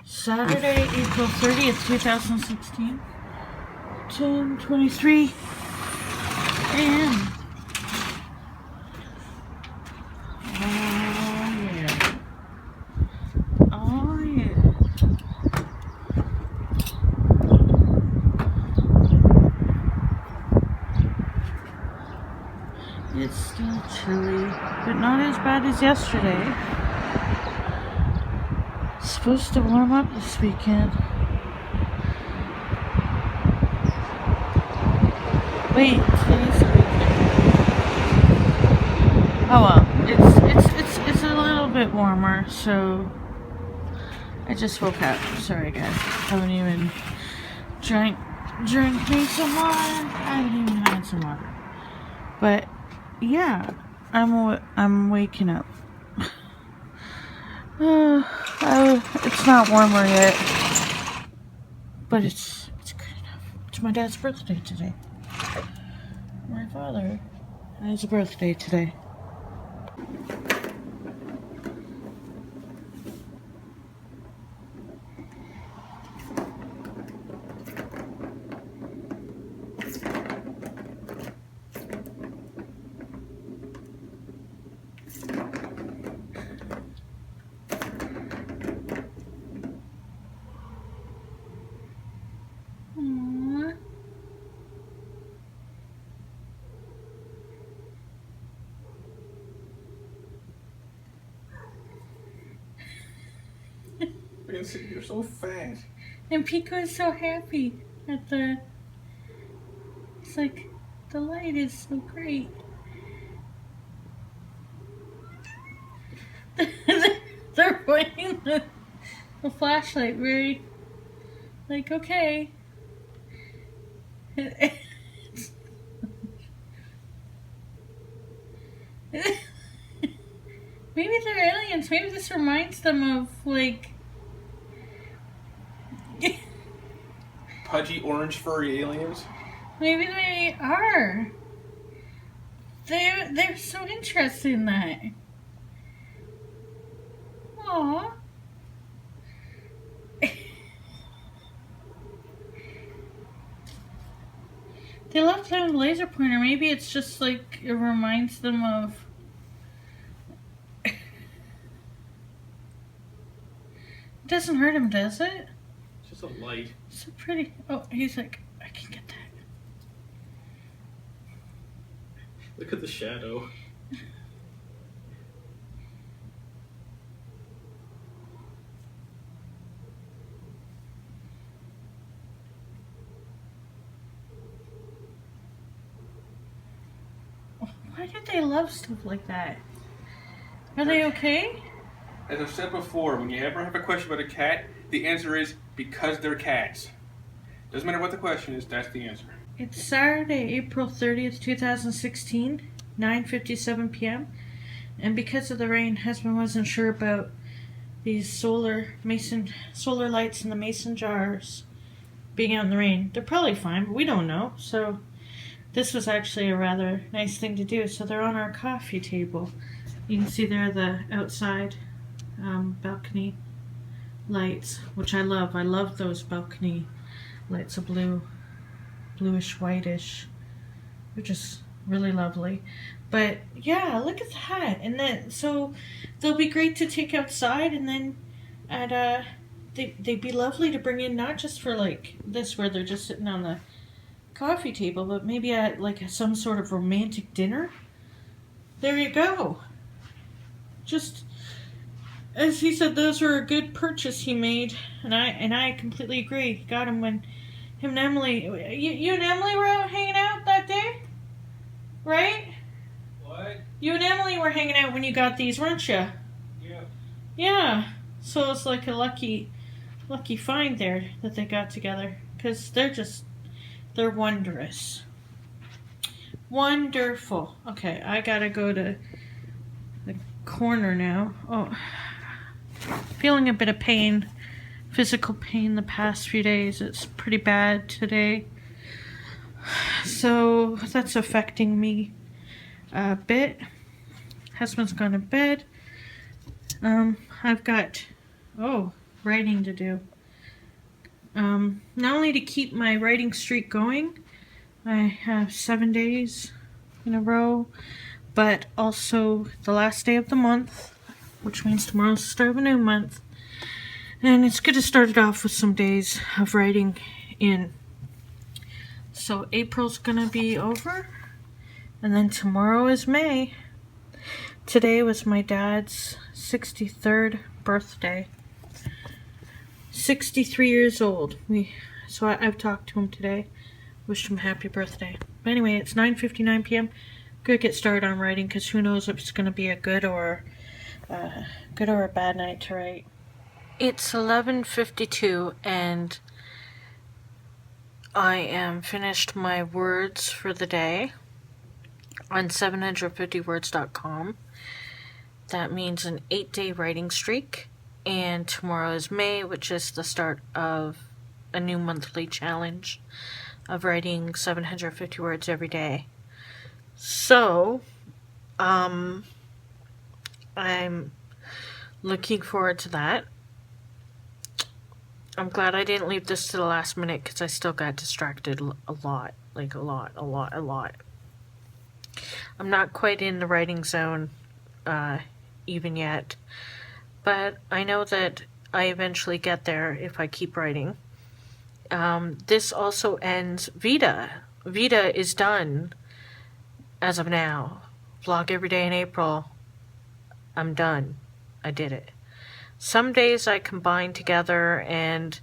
Saturday, April 30th, 2016, 10:23 a.m. Oh yeah. Oh yeah. It's still chilly, but not as bad as yesterday. It's supposed to warm up this weekend. Wait, today's the weekend. Oh well, it's a little bit warmer, so I just woke up. Sorry guys, haven't even drank me some water. I haven't even had some water, but yeah, I'm waking up. It's not warmer yet, but it's good enough. It's my dad's birthday today. My father has a birthday today. You're so fat. And Pico is so happy at the. It's like the light is so great. They're pointing the flashlight very, like, okay. Maybe they're aliens. Maybe this reminds them of, like, Pudgy orange furry aliens. maybe they are. They're so interested in that. Aww. They love playing with a laser pointer. Maybe it's just like it reminds them of. It doesn't hurt him, does it? It's just a light. So pretty. Oh, he's like, I can get that. Look at the shadow. Why do they love stuff like that? Are they okay? As I've said before, when you ever have a question about a cat, the answer is because they're cats. Doesn't matter what the question is, that's the answer. It's Saturday, April 30th, 2016, 9:57 p.m. And because of the rain, husband wasn't sure about these solar lights in the mason jars being out in the rain. They're probably fine, but we don't know. So this was actually a rather nice thing to do. So they're on our coffee table. You can see there the outside balcony lights, which I love. I love those balcony lights of bluish whitish. They're just really lovely. But yeah, look at that. And then so they'll be great to take outside, and then they'd be lovely to bring in, not just for like this where they're just sitting on the coffee table, but maybe at like some sort of romantic dinner. There you go. Just as he said, those were a good purchase he made, and I completely agree. Got him when him and Emily, you and Emily were out hanging out that day, right? What? You and Emily were hanging out when you got these, weren't you? Yeah. Yeah. So it's like a lucky find there that they got together, because they're wondrous. Wonderful. Okay, I gotta go to the corner now. Oh, feeling a bit of pain, physical pain the past few days. It's pretty bad today. So that's affecting me a bit. Husband's gone to bed. I've got, oh, writing to do. Not only to keep my writing streak going, I have 7 days in a row, but also the last day of the month, which means tomorrow's the start of a new month. And it's good to start it off with some days of writing in. So April's gonna be over, and then tomorrow is May. Today was my dad's 63rd birthday. 63 years old. So I've talked to him today. Wished him happy birthday. But anyway, it's 9:59 p.m. Gonna get started on writing, because who knows if it's gonna be a good or a bad night to write. It's 11:52 and I am finished my words for the day on 750words.com. That means an 8-day writing streak, and tomorrow is May, which is the start of a new monthly challenge of writing 750 words every day. So, I'm looking forward to that. I'm glad I didn't leave this to the last minute, because I still got distracted a lot. Like a lot. I'm not quite in the writing zone even yet, but I know that I eventually get there if I keep writing. This also ends VEDA. VEDA is done as of now. Vlog every day in April. I'm done. I did it. Some days I combine together, and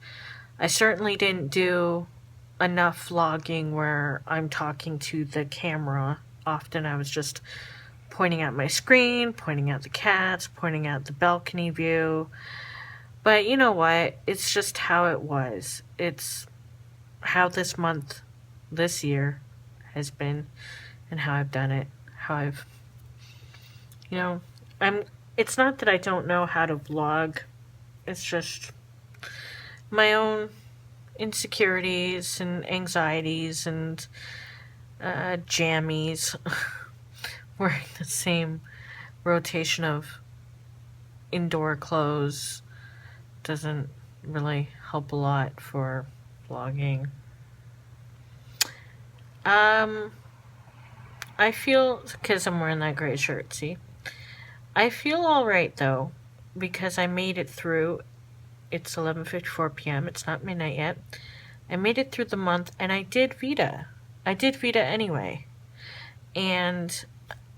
I certainly didn't do enough vlogging where I'm talking to the camera. Often I was just pointing at my screen, pointing at the cats, pointing at the balcony view. But you know what? It's just how it was. It's how this month, this year has been, and how I've done it. How I've, it's not that I don't know how to vlog. It's just my own insecurities and anxieties and jammies. Wearing the same rotation of indoor clothes doesn't really help a lot for vlogging. I feel, because I'm wearing that gray shirt, see? I feel alright though, because I made it through. It's 11:54 p.m. It's not midnight yet. I made it through the month, and I did VEDA. I did VEDA anyway. And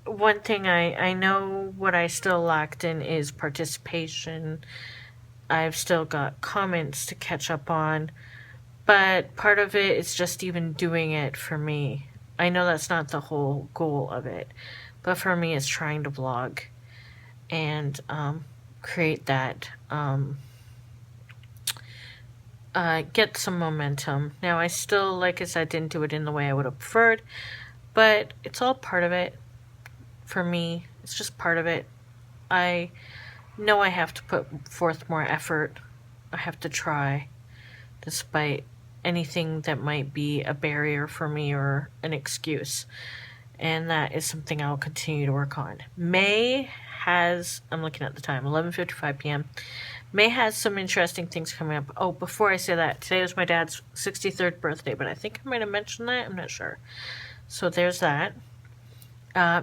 one thing I know what I still lacked in is participation. I've still got comments to catch up on, but part of it is just even doing it for me. I know that's not the whole goal of it, but for me it's trying to vlog and create that, get some momentum. Now I still, like I said, didn't do it in the way I would have preferred, but it's all part of it. For me, it's just part of it. I know I have to put forth more effort. I have to try, despite anything that might be a barrier for me or an excuse. And that is something I'll continue to work on. May has, I'm looking at the time, 11:55 p.m. May has some interesting things coming up. Oh, before I say that, today was my dad's 63rd birthday, but I think I might have mentioned that. I'm not sure. So there's that.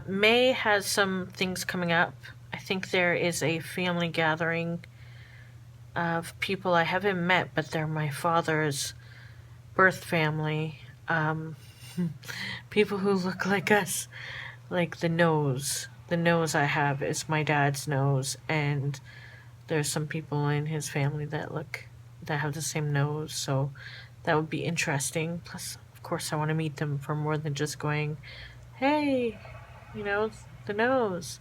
May has some things coming up. I think there is a family gathering of people I haven't met, but they're my father's birth family. People who look like us. Like the nose. The nose I have is my dad's nose, and there's some people in his family that have the same nose, so that would be interesting. Plus, of course, I want to meet them for more than just going, hey, the nose.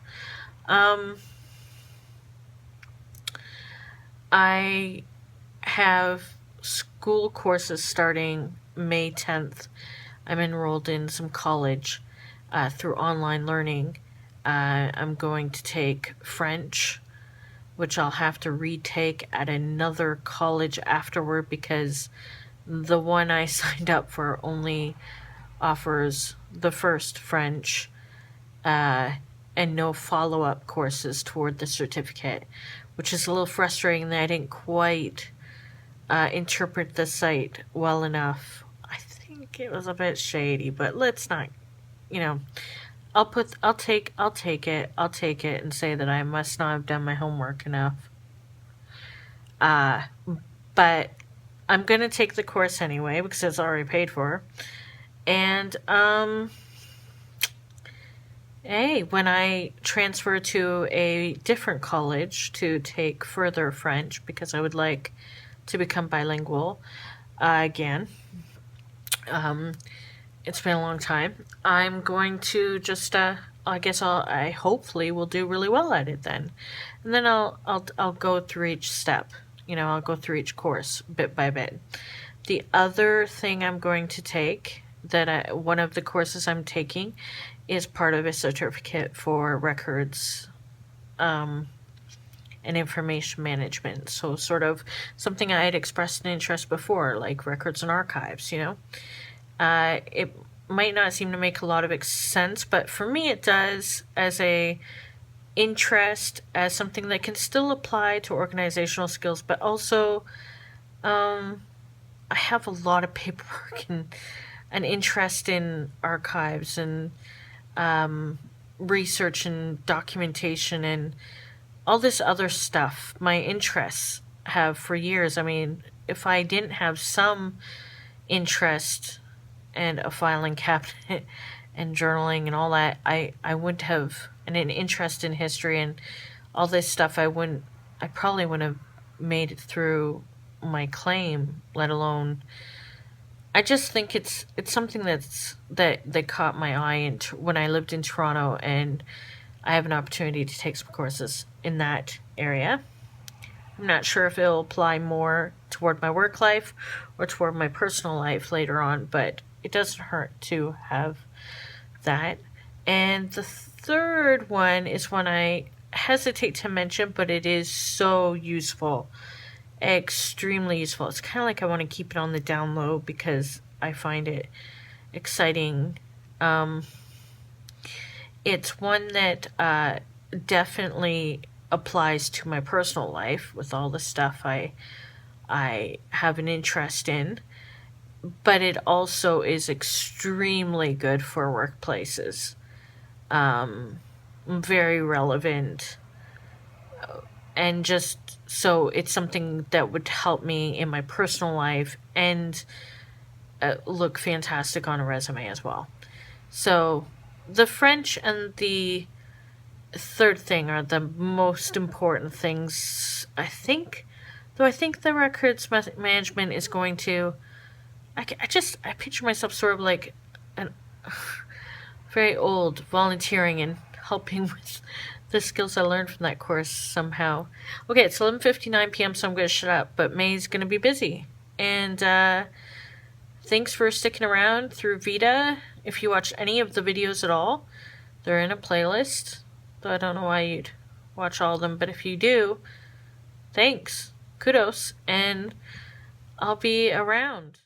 I have school courses starting May 10th. I'm enrolled in some college through online learning. I'm going to take French, which I'll have to retake at another college afterward, because the one I signed up for only offers the first French and no follow-up courses toward the certificate, which is a little frustrating that I didn't quite interpret the site well enough. I think it was a bit shady, but let's not, I'll take it and say that I must not have done my homework enough. But I'm gonna take the course anyway because it's already paid for. And hey, when I transfer to a different college to take further French, because I would like to become bilingual again. It's been a long time. I'm going to just I hopefully will do really well at it then, and then I'll go through each step. I'll go through each course bit by bit. The other thing I'm going to take, one of the courses I'm taking, is part of a certificate for records and information management. So sort of something I had expressed an interest before, like records and archives, It might not seem to make a lot of sense, but for me it does, as a interest, as something that can still apply to organizational skills, but also I have a lot of paperwork and an interest in archives and research and documentation and all this other stuff. My interests have for years. I mean, if I didn't have some interest and a filing cabinet and journaling and all that, I wouldn't have, and an interest in history and all this stuff, I probably wouldn't have made it through my claim, let alone. I just think it's something that caught my eye when I lived in Toronto, and I have an opportunity to take some courses in that area. I'm not sure if it'll apply more toward my work life or toward my personal life later on, but it doesn't hurt to have that. And the third one is one I hesitate to mention, but it is so useful. Extremely useful. It's kind of like I want to keep it on the down low because I find it exciting. It's one that definitely applies to my personal life with all the stuff I have an interest in, but it also is extremely good for workplaces. Very relevant, and just so it's something that would help me in my personal life and look fantastic on a resume as well. So the French and the third thing are the most important things, I think. Though I think the records management is going to. I picture myself sort of like an very old volunteering and helping with the skills I learned from that course somehow. Okay, it's 11:59 p.m., so I'm going to shut up, but May's going to be busy. And thanks for sticking around through VEDA. If you watch any of the videos at all, they're in a playlist, though I don't know why you'd watch all of them, but if you do, thanks, kudos, and I'll be around.